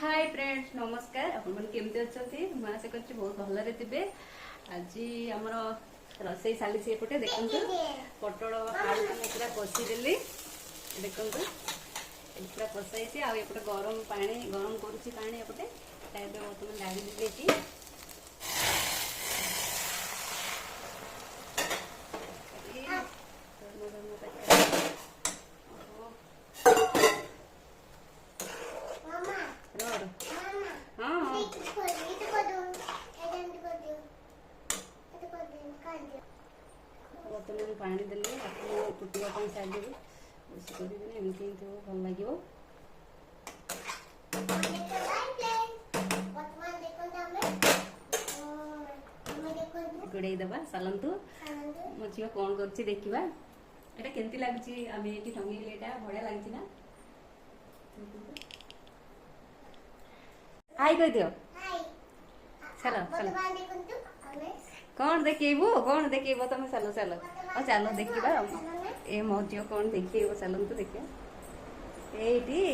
Hi friends नमस्कार आपण केमती अच्छी मैं आशा कर बहुत भलरे थे आज आमर रोसई साली एपटे देखते पटल आलू को पूरा कषीदेली देखते पूरा कषाई आउटे गरम पानी गरम करुच्ची पानी एपटे बर्तमान डाली देती बर्तमान पानी देले फुटा छाड़ी एमती भल लगे गोड़े दबा सालतु मो झील कौन कर देखा एटा केमती लगुच आम ये रंगीले बढ़िया लगी ना हाई कह दियो चलो चलो कौन देखेबो तुम चलो चलो और चलो देखा ए मो झील कौन देखेब चलतु देखिए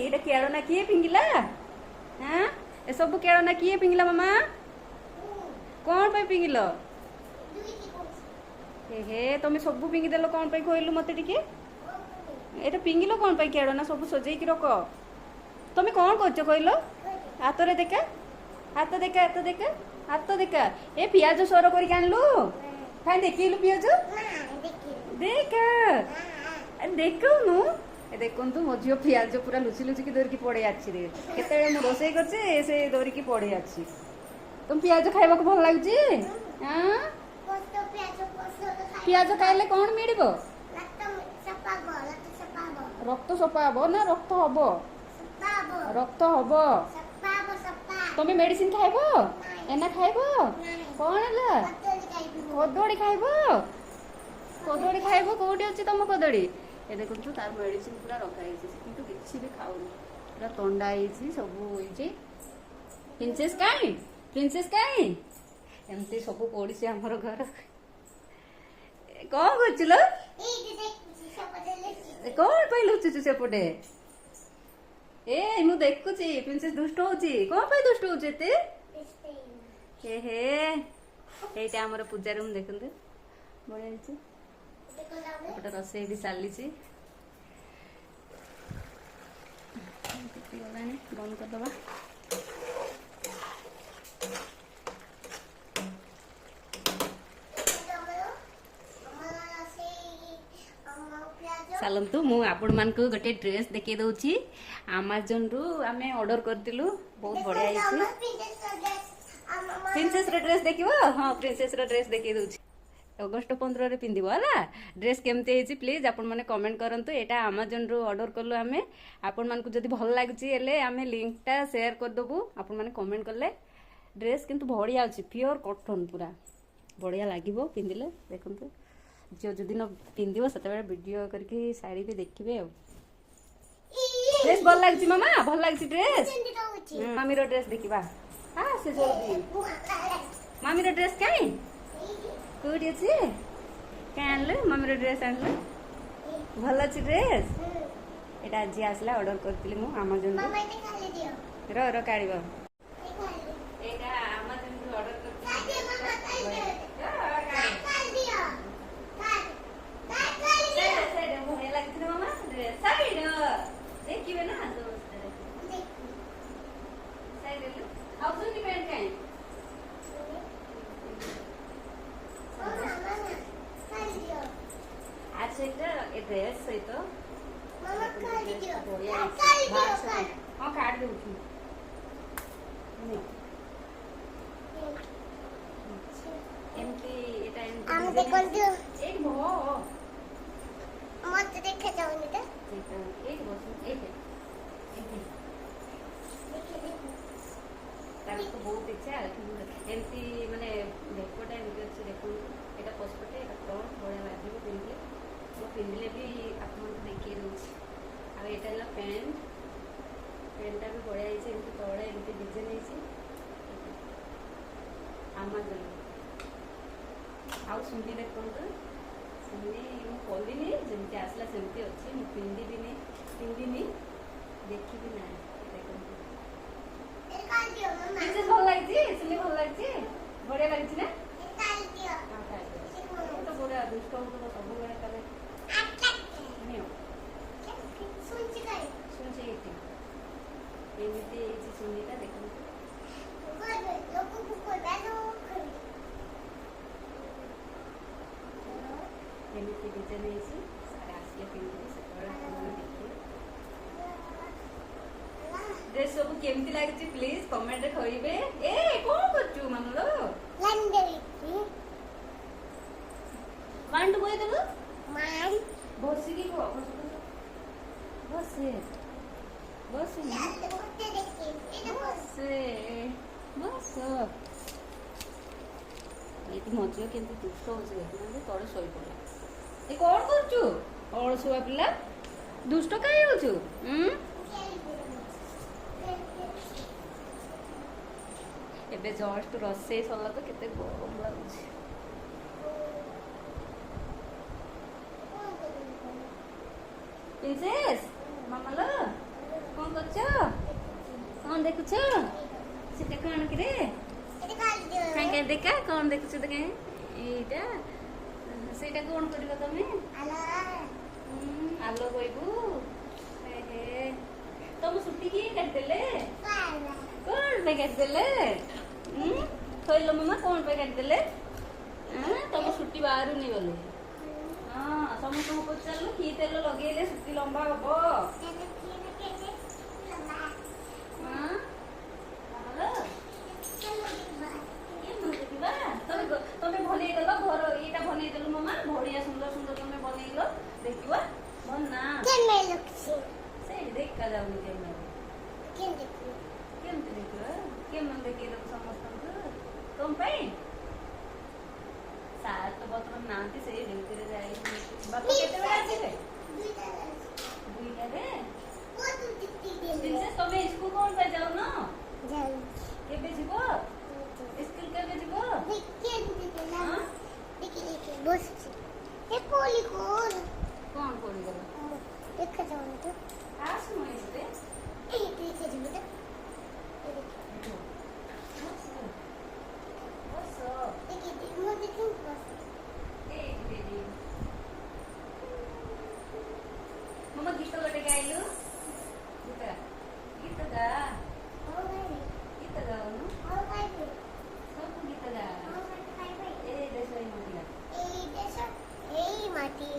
ये खेलना किए पिंगिला हाँ ए सब खेलना किए पिंगिला मामा कौन पे पिंगिल हे तुम सब पिंगिदेल कौन पे कहलु मत टिके एटा पिंगिल कौन पे खेलना सब सजेक रख तुम कौन कर कहल हाथ रे देखा हाथ देखा हाथ देखा हाथ देखा ए पियाज सोर कर आनलु खाई देखलु पियाज देखा देखनु देखु मो झील पियाज पूरा लुचि लुचिकी धरिकी पड़े आछि केते मु रोसई करछे से धरिकी पड़े आछि तुम पियाज खाइबा को भल लागुची हां पियाज खाइले कौन मिलिबो रक्त सफा हबो ना रक्त हबो रक्त हबो तुम मेडिसिन खाइबो एना खाइबो कौन हला कदड़ी खाइबो कदड़ी खाइबो कोठी अछि तुम कदड़ी ए देखु तार मेडिसिन पूरा रखा है किंतु किछि भी खाउनी पूरा तंडा है सब होई प्रिंसेस काई एमती सब पड़ी आमर घर कौन कर कौन पे लुचुचु सेपटे ए मु देखुची प्रिंसेस दुष्ट होची कौन पे दुष्ट होची एते हे हे एटा हमर पूजा रूम देखंतु बढ़िया अछि एपटे रसोई भी चली बंद कर दबा चलतु मु आपण मान को गोटे ड्रेस देखे दउची अमेज़न रु आमे ऑर्डर करतिलु बहुत बढ़िया आइछि प्रिंसेस रे ड्रेस देखिबो हां प्रिंसेस रे ड्रेस देखे दउची अगस्त 15 रे पिंदिबो हला ड्रेस केमते हेची प्लीज आपण माने कमेंट करंतु एटा अमेज़न रु ऑर्डर करलो आमे आपण मान को जदी भल लागची एले आमे लिंक टा शेयर कर दबु आपण माने कमेंट करले ड्रेस किंतु बढ़िया अछि प्योर कॉटन पूरा बढ़िया लागिबो पिंदिले देखंतु जो जो दिन पिंदिबो सते बेला वीडियो करके साड़ी भी देखिबे ड्रेस भल लागची मामा भल लागची ड्रेस मामी रो ड्रेस देखिबा हां से जल्दी मामी रो ड्रेस काई कोडी अछि कानले मामी रो ड्रेस आनले भल अछि ड्रेस एटा जी आसला ऑर्डर करतिली मु अमेज़न मामा एते खाली दियो रो रो काढिबो एटा अमेज़न रु ऑर्डर करतिली देखिए ना आज ड्रेस सहित हाँ काट दूँ एमती एक भो मत देखे जाऊनी तो एक बस एक तार तो बहुत इच्छा एमती माने देखोटा एमती अछि देखो एटा पसपटे एटा फ्रंट बढ़िया लागिबो पिंदले मो पिंदले भी आपन देखि दउछि आ एटा ला पेंटा भी बढ़िया है एमती तळे एमती डिजाइन है अमेज़न आउ सुंदी देखंतु सुंदी मु कोलिनी जेमती आसला सेमती अछि मु पिंदी दिनी देखि भी ना देखंतु ବଢିଆ ଲାଗୁଛି ନା? ତ ବଢିଆ ଦୁଷ୍ଟ ହଉଥିବ ସବୁବେଳେ ତାହେଲେ ନିଅ ଶୁଣୁଛି ଏଇଠି ଏମିତି ହେଇଛି ସୁନିଟା ଦେଖନ୍ତୁ ଏମିତି ଡିଜାଇନ ହେଇଛି ସାରା ଆସିଲେ ପିନ୍ଧିବି ସେତେବେଳେ ଆପଣ ଦେଖିବେ ଡ୍ରେସ୍ ସବୁ କେମିତି ଲାଗୁଛି ପ୍ଲିଜ କମେଣ୍ଟରେ କହିବେ। ଏ କଣ କରୁଛୁ ମାନୁଲ ୱାନ୍ ଟୁ କହିଦେଲୁ ବସିକି କୁହ ବସେ ବସେ ବସେ ବସ ଏଇଠି ମଝିରେ କେମିତି ଦୁଷ୍ଟ ହଉଛି ଦେଖୁନାହାନ୍ତି ତଳେ ଶୋଇପଡିଲା। ଏ କଣ କରୁଛୁ ଅଳସୁଆ ପିଲା ଦୁଷ୍ଟ କାହିଁ ହଉଛୁ? ଏବେ ଜଷ୍ଟ ରୋଷେଇ ସରିଲା ତ କେତେ ଗରମ ଲାଗୁଛି। ପ୍ରିନ୍ସେସ୍ ମାମାଲୋ କଣ କରୁଛ? କଣ ଦେଖୁଛ? ସେଟା କଣ କିରେ କାଇଁ ଦେଖା କଣ ଦେଖୁଛ ତ କାଇଁ ଏଇଟା ସେଇଟା କଣ କରିବ ତମେ? ଆଲୋ କହିବୁ ତମ ଛୁଟି କିଏ କାଟିଦେଲେ? କଣ ପାଇଁ କାଟିଦେଲେ? କହିଲ ମାମା କଣ ପାଇଁ କାଟିଦେଲେ? ତମ ଛୁଟି ବାହାରୁନି ଗଲେ ହଁ ସମସ୍ତଙ୍କୁ ପଚାରିଲୁ କି ତେଲ ଲଗେଇଲେ ଛୁଟି ଲମ୍ବା ହବ? ତମେ ବନେଇଦେଲ ଘର ଏଇଟା ବନେଇଦେଲୁ ମାମା ବଢିଆ ସୁନ୍ଦର ସୁନ୍ଦର ତମେ ବନେଇଲ ଦେଖିବ ଭଲ ନା ସେଇଠି ଦେଖା ଯାଉନି କେମିତି ଦେଖିବ କେମିତି ଦେଖେଇଦେବୁ ସମସ୍ତଙ୍କୁ ତମ ପାଇଁ ସାର୍ ତ ବର୍ତ୍ତମାନ ନାହାନ୍ତି ସେଇ ଡ୍ୟୁଟିରେ ଯାଇ ବାପା କେତେବେଳେ ଆସିବେ? 2ଟାରେ ତମେ ସ୍କୁଲ କଣ ପାଇଁ ଯାଉନ? କେବେ ଯିବ? ସ୍କୁଲ କେବେ ଯିବ? କଣ ପଡିଗଲ? ଆସୁନ ଏଥିରେ ମାମା ଗୀତ ଗୋଟେ ଗାଇଲୁ ଗୀତ ଗା ଗୀତ ଗାଉନୁ ସବୁ ଗୀତ ଗା ଏଇ ଦେଶ ଏଇ ମାଟି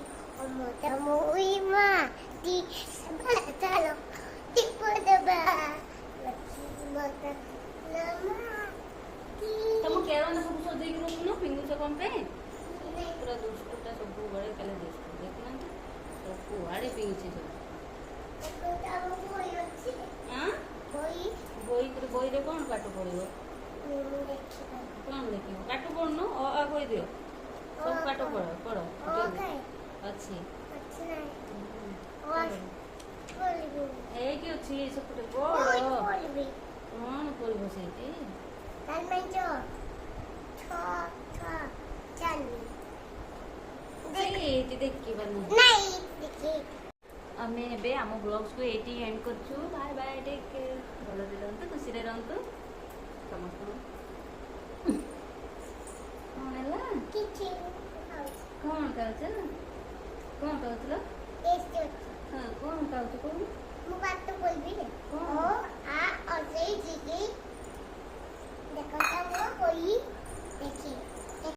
ତମ କେରଳ ସବୁ ସଜେଇକି ରଖୁନ ପିନ୍ଧୁଛ କଣ ପାଇଁ? ପୁରା ଦୁଷ୍ଟଟା ସବୁବେଳେ ଖାଲି ଦୁଷ୍ଟ ଦେଖୁନାହାନ୍ତି ସବୁଆଡେ ପିନ୍ଧୁଛି ସବୁ ବହିରେ କଣ ପାଠ ପଢିବ? କଣ ଦେଖିବ? ପାଠ ପଢୁନ ଅ ଆ କହିଦିଅ ସବୁ ପାଠ ପଢ ଅଛି ଏଇଠି ଅଛି ସେପଟେ ପଢ କଣ ପଢିବ ସେଇଠି? ଏଇଠି ଦେଖିବାନି ଆମେ ଏବେ ଆମ ବ୍ଲଗ୍ସକୁ ଏଇଠି ଏଣ୍ଡ କରୁଛୁ ବାଏ ବାଏ ଟିକେ ଭଲରେ ରହନ୍ତୁ ଖୁସିରେ ରହନ୍ତୁ ସମସ୍ତଙ୍କୁ କଣ ହେଲା କଣ ଖାଉଛ କଣ ଖାଉଥିଲ? ହଁ କଣ ଖାଉଛୁ କହୁନୁ? ମୁଁ ପାଠ ପଢିବି। କଣ?